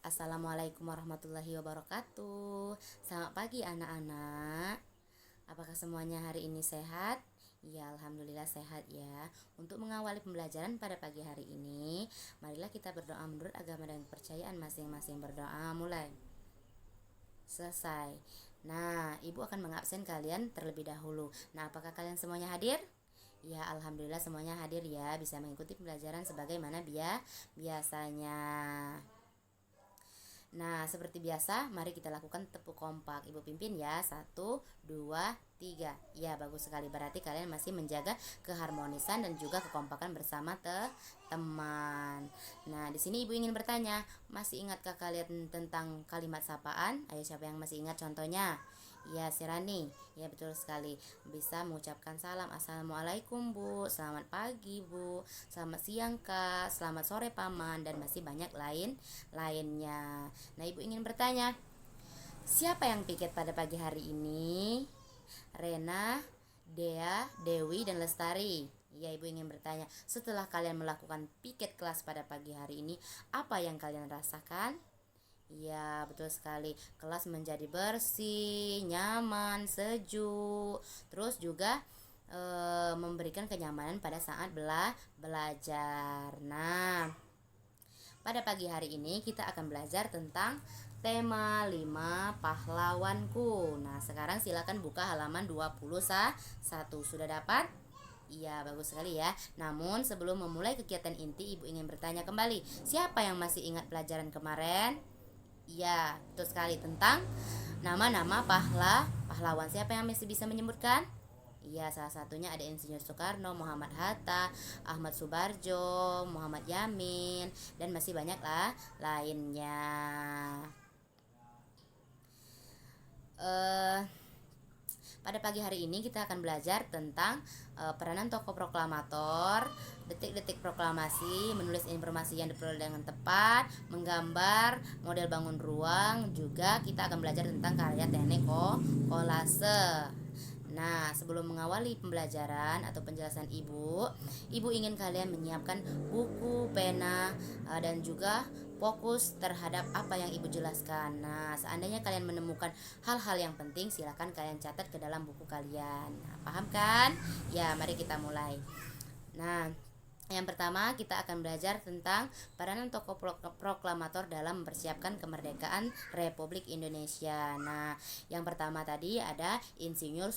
Assalamualaikum warahmatullahi wabarakatuh. Selamat pagi anak-anak. Apakah semuanya hari ini sehat? Ya, alhamdulillah sehat ya. Untuk mengawali pembelajaran pada pagi hari ini, marilah kita berdoa menurut agama dan kepercayaan masing-masing. Berdoa mulai. Selesai. Nah, ibu akan mengabsen kalian terlebih dahulu. Nah, apakah kalian semuanya hadir? Ya, alhamdulillah semuanya hadir ya, bisa mengikuti pembelajaran sebagaimana biasanya. Nah, seperti biasa, mari kita lakukan tepuk kompak. Ibu pimpin ya. 1, 2, 3. Ya, bagus sekali. Berarti kalian masih menjaga keharmonisan dan juga kekompakan bersama teman. Nah, di sini Ibu ingin bertanya, masih ingatkah kalian tentang kalimat sapaan? Ayo, siapa yang masih ingat contohnya? Ya, Sirani. Ya, betul sekali. Bisa mengucapkan salam. Assalamualaikum, Bu. Selamat pagi, Bu. Selamat siang, Kak. Selamat sore, Paman. Dan masih banyak lainnya. Nah, Ibu ingin bertanya, siapa yang piket pada pagi hari ini? Rena, Dea, Dewi, dan Lestari. Ya, Ibu ingin bertanya, setelah kalian melakukan piket kelas pada pagi hari ini, apa yang kalian rasakan? Ya, betul sekali. Kelas menjadi bersih, nyaman, sejuk. Terus juga memberikan kenyamanan pada saat belajar. Nah, pada pagi hari ini kita akan belajar tentang tema 5 pahlawanku. Nah, sekarang silakan buka halaman 21. Sudah dapat? Iya, bagus sekali ya. Namun sebelum memulai kegiatan inti, Ibu ingin bertanya kembali. Siapa yang masih ingat pelajaran kemarin? Iya, betul sekali, tentang nama-nama pahlawan. Siapa yang masih bisa menyebutkan? Iya, salah satunya ada Insinyur Soekarno, Muhammad Hatta, Ahmad Subarjo, Muhammad Yamin, dan masih banyak lah lainnya. Pada pagi hari ini kita akan belajar tentang peranan tokoh proklamator, detik-detik proklamasi, menulis informasi yang diperoleh dengan tepat, menggambar model bangun ruang, juga kita akan belajar tentang karya teknik kolase. Nah, sebelum mengawali pembelajaran atau penjelasan Ibu ingin kalian menyiapkan buku, pena, dan juga fokus terhadap apa yang Ibu jelaskan. Nah, seandainya kalian menemukan hal-hal yang penting, silakan kalian catat ke dalam buku kalian. Nah, paham kan? Ya, mari kita mulai. Nah, yang pertama kita akan belajar tentang peranan tokoh proklamator dalam mempersiapkan kemerdekaan Republik Indonesia. Nah, yang pertama tadi ada Insinyur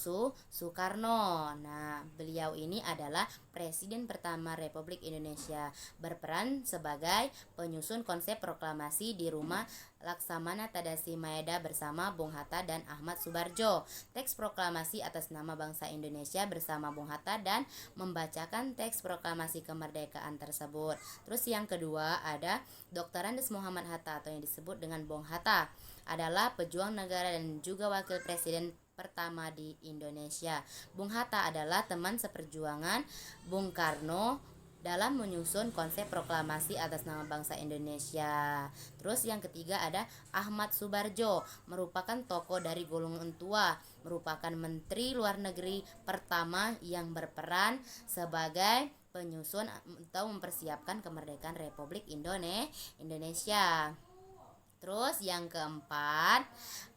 Soekarno. Nah, beliau ini adalah Presiden pertama Republik Indonesia, berperan sebagai penyusun konsep proklamasi di rumah Laksamana Tadasi Maeda bersama Bung Hatta dan Ahmad Subarjo. Teks proklamasi atas nama bangsa Indonesia bersama Bung Hatta dan membacakan teks proklamasi kemerdekaan tersebut. Terus yang kedua ada Dr. Andes Muhammad Hatta atau yang disebut dengan Bung Hatta, adalah pejuang negara dan juga wakil presiden pertama di Indonesia. Bung Hatta adalah teman seperjuangan Bung Karno dalam menyusun konsep proklamasi atas nama bangsa Indonesia. Terus yang ketiga ada Ahmad Subarjo, merupakan tokoh dari golongan tua, merupakan Menteri Luar Negeri pertama yang berperan sebagai penyusun atau mempersiapkan kemerdekaan Republik Indonesia. Terus yang keempat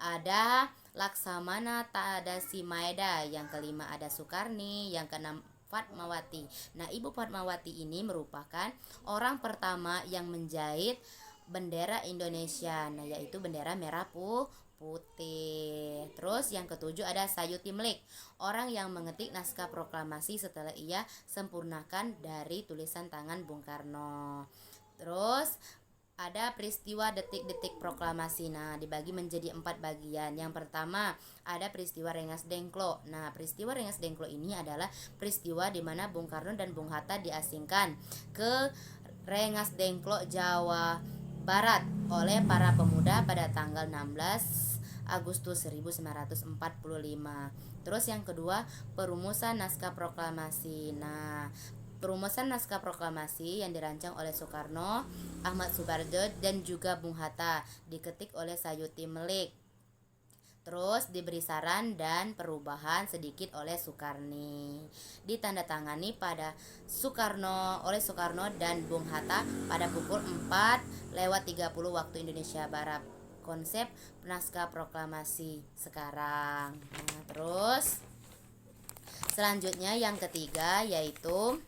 ada Laksamana Tadasi Maeda, yang kelima ada Soekarni, yang keenam Fatmawati. Nah, Ibu Fatmawati ini merupakan orang pertama yang menjahit bendera Indonesia, nah yaitu bendera merah putih. Terus yang ketujuh ada Sayuti Melik, orang yang mengetik naskah proklamasi setelah ia sempurnakan dari tulisan tangan Bung Karno. Terus ada peristiwa detik-detik proklamasi. Nah, dibagi menjadi 4 bagian. Yang pertama ada peristiwa Rengas Dengklok. Nah, peristiwa Rengas Dengklok ini adalah peristiwa di mana Bung Karno dan Bung Hatta diasingkan ke Rengas Dengklok, Jawa Barat oleh para pemuda pada tanggal 16 Agustus 1945. Terus yang kedua, perumusan naskah proklamasi. Nah, perumusan naskah proklamasi yang dirancang oleh Soekarno, Ahmad Subarjo, dan juga Bung Hatta, diketik oleh Sayuti Melik. Terus diberi saran dan perubahan sedikit oleh Soekarni. Ditandatangani oleh Soekarno dan Bung Hatta pada pukul 4:30 waktu Indonesia Barat. Konsep naskah proklamasi sekarang. Nah, terus selanjutnya yang ketiga yaitu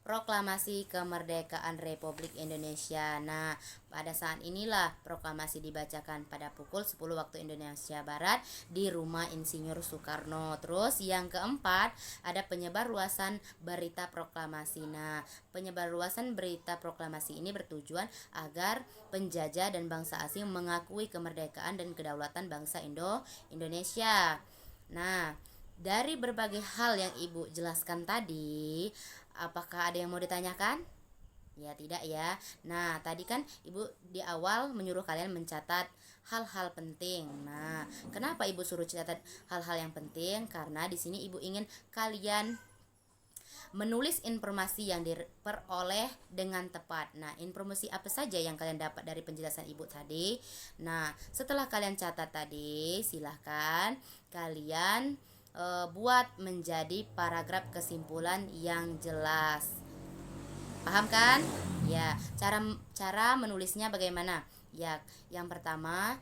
Proklamasi Kemerdekaan Republik Indonesia. Nah, pada saat inilah proklamasi dibacakan pada pukul 10 waktu Indonesia Barat di Rumah Insinyur Soekarno. Terus yang keempat, ada penyebarluasan berita proklamasi. Nah, penyebarluasan berita proklamasi ini bertujuan agar penjajah dan bangsa asing mengakui kemerdekaan dan kedaulatan bangsa Indonesia. Nah, dari berbagai hal yang Ibu jelaskan tadi, apakah ada yang mau ditanyakan? Ya, tidak ya. Nah, tadi kan Ibu di awal menyuruh kalian mencatat hal-hal penting. Nah, kenapa Ibu suruh catat hal-hal yang penting? Karena di sini Ibu ingin kalian menulis informasi yang diperoleh dengan tepat. Nah, informasi apa saja yang kalian dapat dari penjelasan Ibu tadi? Nah, setelah kalian catat tadi, silahkan kalian buat menjadi paragraf kesimpulan yang jelas. Paham kan? Ya, cara menulisnya bagaimana? Ya, yang pertama,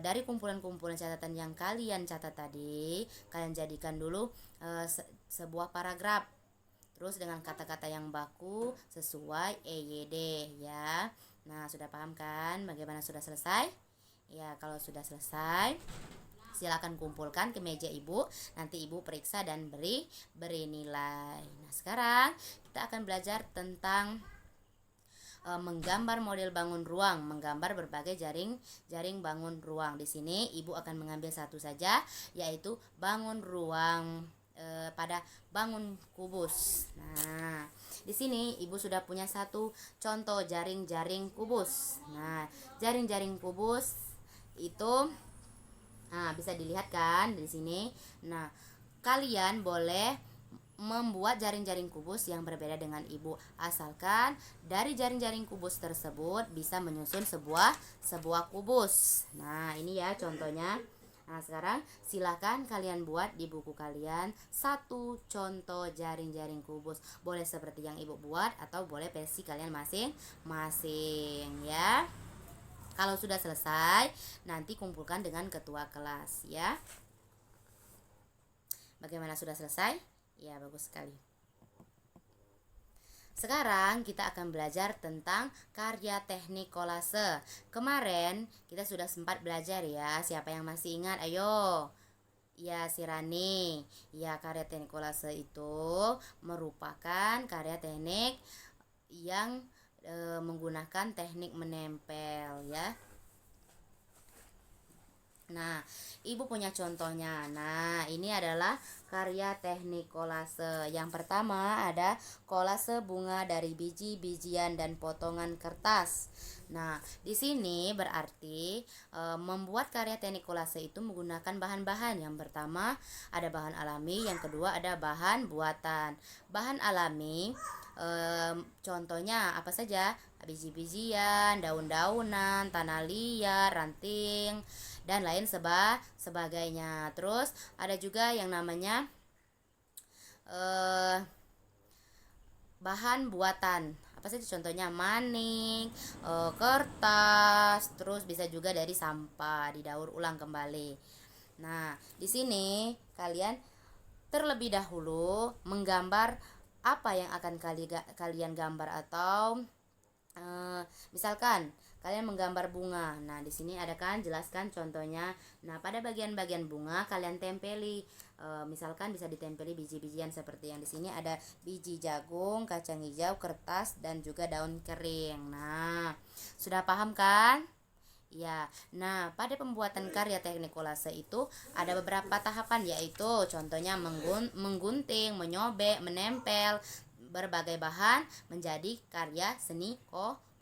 dari kumpulan-kumpulan catatan yang kalian catat tadi, kalian jadikan dulu sebuah paragraf. Terus dengan kata-kata yang baku sesuai EYD ya. Nah, sudah paham kan? Bagaimana, sudah selesai? Ya, kalau sudah selesai, silakan kumpulkan ke meja Ibu. Nanti Ibu periksa dan beri nilai. Nah, sekarang kita akan belajar tentang menggambar model bangun ruang, menggambar berbagai jaring bangun ruang. Di sini Ibu akan mengambil satu saja, yaitu bangun ruang pada bangun kubus. Nah, di sini Ibu sudah punya satu contoh jaring-jaring kubus. Nah, jaring-jaring kubus itu bisa dilihat kan di sini. Nah, kalian boleh membuat jaring-jaring kubus yang berbeda dengan Ibu, asalkan dari jaring-jaring kubus tersebut bisa menyusun sebuah kubus. Nah, ini ya contohnya. Nah, sekarang silakan kalian buat di buku kalian satu contoh jaring-jaring kubus. Boleh seperti yang Ibu buat atau boleh versi kalian masing-masing ya. Kalau sudah selesai, nanti kumpulkan dengan ketua kelas ya. Bagaimana, sudah selesai? Ya, bagus sekali. Sekarang kita akan belajar tentang karya teknik kolase. Kemarin kita sudah sempat belajar ya. Siapa yang masih ingat? Ayo. Ya, si Rani. Ya, karya teknik kolase itu merupakan karya teknik yang menggunakan teknik menempel ya. Nah, Ibu punya contohnya. Nah, ini adalah karya teknik kolase. Yang pertama ada kolase bunga dari biji-bijian dan potongan kertas. Nah, di sini berarti membuat karya teknik kolase itu menggunakan bahan-bahan. Yang pertama ada bahan alami, yang kedua ada bahan buatan. Bahan alami contohnya apa saja? Biji-bijian, daun-daunan, tanah liat, ranting, dan lain sebagainya. Terus ada juga yang namanya bahan buatan. Apa saja contohnya? Manik, kertas, terus bisa juga dari sampah, didaur ulang kembali. Nah, di sini kalian terlebih dahulu menggambar apa yang akan kalian gambar, atau misalkan kalian menggambar bunga. Nah, di sini ada kan, jelaskan contohnya. Nah, pada bagian-bagian bunga kalian tempeli. Misalkan bisa ditempeli biji-bijian seperti yang di sini ada biji jagung, kacang hijau, kertas, dan juga daun kering. Nah, sudah paham kan? Ya. Nah, pada pembuatan karya teknik kolase itu ada beberapa tahapan, yaitu contohnya menggunting, menyobek, menempel berbagai bahan menjadi karya seni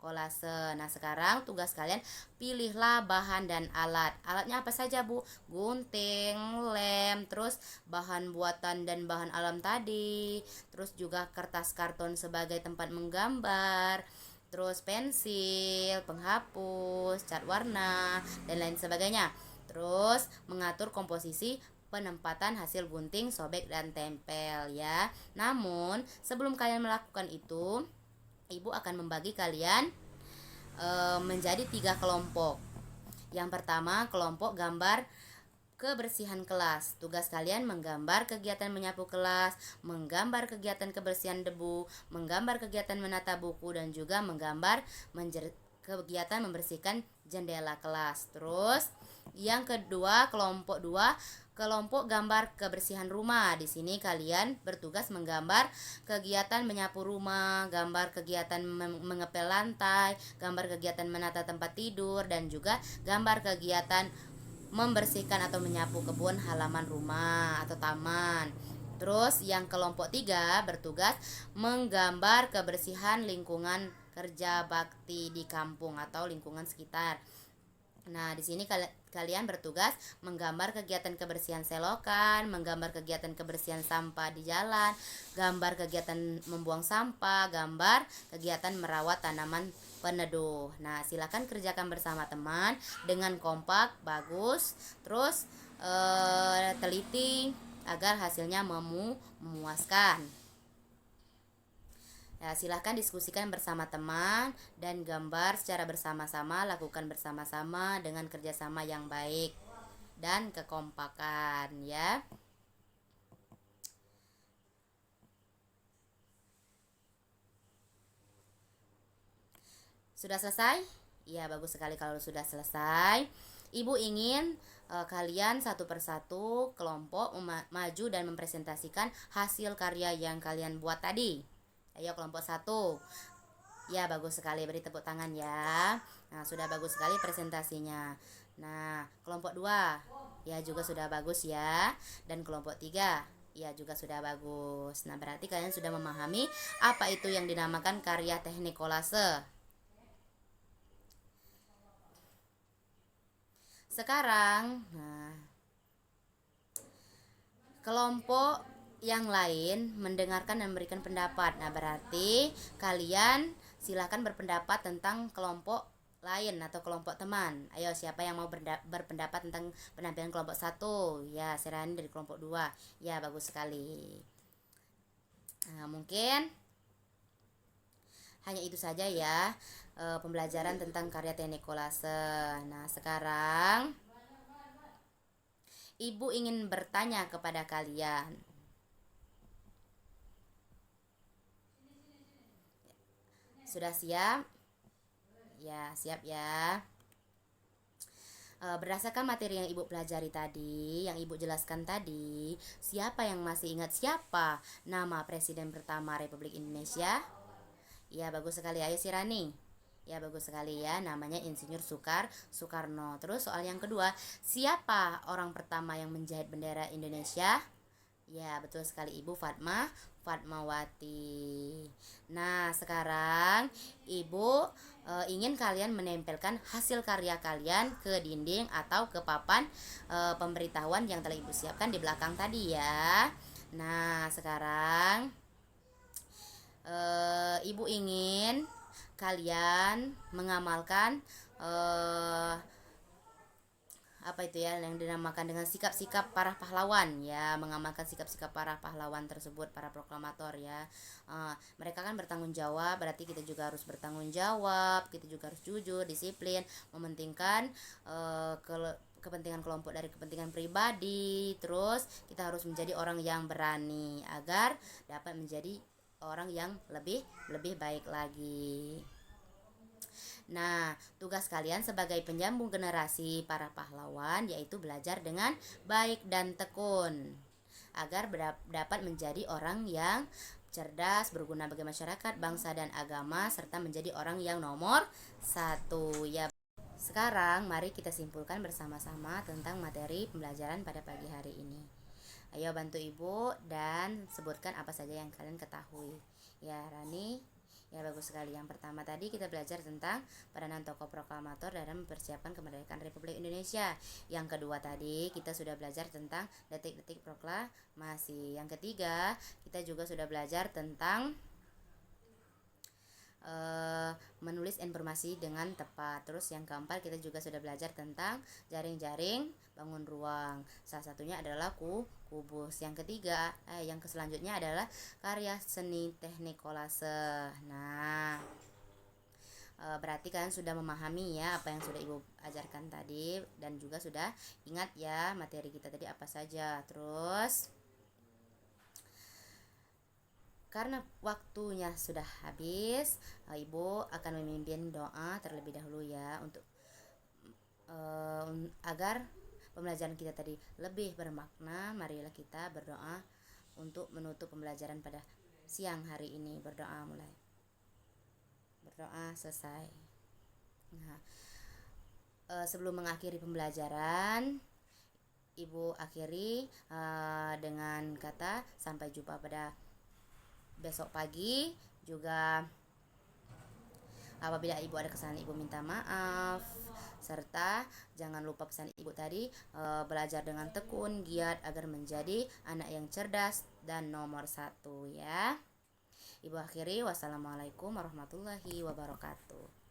kolase. Nah, sekarang tugas kalian, pilihlah bahan dan alat. Alatnya apa saja, Bu? Gunting, lem, terus bahan buatan dan bahan alam tadi, terus juga kertas karton sebagai tempat menggambar, terus pensil, penghapus, cat warna, dan lain sebagainya. Terus mengatur komposisi penempatan hasil gunting, sobek, dan tempel ya. Namun sebelum kalian melakukan itu, ibu akan membagi kalian menjadi 3 kelompok. Yang pertama, kelompok gambar kebersihan kelas. Tugas kalian menggambar kegiatan menyapu kelas, menggambar kegiatan kebersihan debu, menggambar kegiatan menata buku, dan juga menggambar kegiatan membersihkan jendela kelas. Terus yang kedua, kelompok 2, kelompok gambar kebersihan rumah. Di sini kalian bertugas menggambar kegiatan menyapu rumah, gambar kegiatan mengepel lantai, gambar kegiatan menata tempat tidur, dan juga gambar kegiatan membersihkan atau menyapu kebun, halaman rumah atau taman. Terus yang kelompok 3 bertugas menggambar kebersihan lingkungan kerja bakti di kampung atau lingkungan sekitar. Nah, di sini kalian bertugas menggambar kegiatan kebersihan selokan, menggambar kegiatan kebersihan sampah di jalan, gambar kegiatan membuang sampah, gambar kegiatan merawat tanaman peneduh. Nah, silakan kerjakan bersama teman dengan kompak, bagus, terus teliti agar hasilnya memuaskan. Ya, silahkan diskusikan bersama teman dan gambar secara bersama-sama, lakukan bersama-sama dengan kerjasama yang baik dan kekompakan ya. Sudah selesai? Ya, bagus sekali kalau sudah selesai. Ibu ingin kalian satu persatu kelompok maju dan mempresentasikan hasil karya yang kalian buat tadi. Ayo kelompok 1. Ya, bagus sekali, beri tepuk tangan ya. Nah, sudah bagus sekali presentasinya. Nah, kelompok 2 ya juga sudah bagus ya. Dan kelompok 3 ya juga sudah bagus. Nah, berarti kalian sudah memahami apa itu yang dinamakan karya teknik kolase. Sekarang, kelompok yang lain mendengarkan dan memberikan pendapat. Nah, berarti kalian silahkan berpendapat tentang kelompok lain atau kelompok teman. Ayo, siapa yang mau berpendapat tentang penampilan kelompok 1? Ya, Serani dari kelompok 2. Ya, bagus sekali. Nah, mungkin hanya itu saja ya pembelajaran tentang karya teknik kolase. Nah, sekarang Ibu ingin bertanya kepada kalian. Sudah siap? Ya, siap ya. Berdasarkan materi yang Ibu pelajari tadi, yang Ibu jelaskan tadi, siapa yang masih ingat siapa nama Presiden pertama Republik Indonesia? Ya, bagus sekali. Ayo si Rani. Ya, bagus sekali ya. Namanya Insinyur Soekarno. Terus soal yang kedua, siapa orang pertama yang menjahit bendera Indonesia? Ya, betul sekali, Ibu Fatmawati. Nah, sekarang Ibu ingin kalian menempelkan hasil karya kalian ke dinding atau ke papan pemberitahuan yang telah Ibu siapkan di belakang tadi ya. Nah, sekarang Ibu ingin kalian mengamalkan apa itu ya yang dinamakan dengan sikap-sikap para pahlawan ya, mengamalkan sikap-sikap para pahlawan tersebut, para proklamator ya. Mereka kan bertanggung jawab, berarti kita juga harus bertanggung jawab, kita juga harus jujur, disiplin, mementingkan kepentingan kelompok dari kepentingan pribadi. Terus kita harus menjadi orang yang berani agar dapat menjadi orang yang lebih baik lagi. Nah, tugas kalian sebagai penyambung generasi para pahlawan yaitu belajar dengan baik dan tekun agar dapat menjadi orang yang cerdas, berguna bagi masyarakat, bangsa, dan agama, serta menjadi orang yang nomor 1 ya. Sekarang mari kita simpulkan bersama-sama tentang materi pembelajaran pada pagi hari ini. Ayo bantu Ibu dan sebutkan apa saja yang kalian ketahui. Ya, Rani. Ya, bagus sekali. Yang pertama tadi kita belajar tentang peranan tokoh proklamator dalam mempersiapkan kemerdekaan Republik Indonesia. Yang kedua tadi kita sudah belajar tentang detik-detik proklamasi. Yang ketiga kita juga sudah belajar tentang menulis informasi dengan tepat. Terus yang keempat, kita juga sudah belajar tentang jaring-jaring bangun ruang. Salah satunya adalah kubus. Yang ketiga, yang selanjutnya adalah karya seni teknik kolase. Nah, berarti kalian sudah memahami ya apa yang sudah Ibu ajarkan tadi, dan juga sudah ingat ya materi kita tadi apa saja. Terus karena waktunya sudah habis, Ibu akan memimpin doa terlebih dahulu ya, untuk agar pembelajaran kita tadi lebih bermakna. Marilah kita berdoa untuk menutup pembelajaran pada siang hari ini. Berdoa mulai. Berdoa selesai. Nah, sebelum mengakhiri pembelajaran, Ibu akhiri dengan kata sampai jumpa pada besok pagi. Juga apabila Ibu ada kesalahan, Ibu minta maaf. Serta jangan lupa pesan Ibu tadi, belajar dengan tekun, giat agar menjadi anak yang cerdas dan nomor 1 ya. Ibu akhiri, wassalamualaikum warahmatullahi wabarakatuh.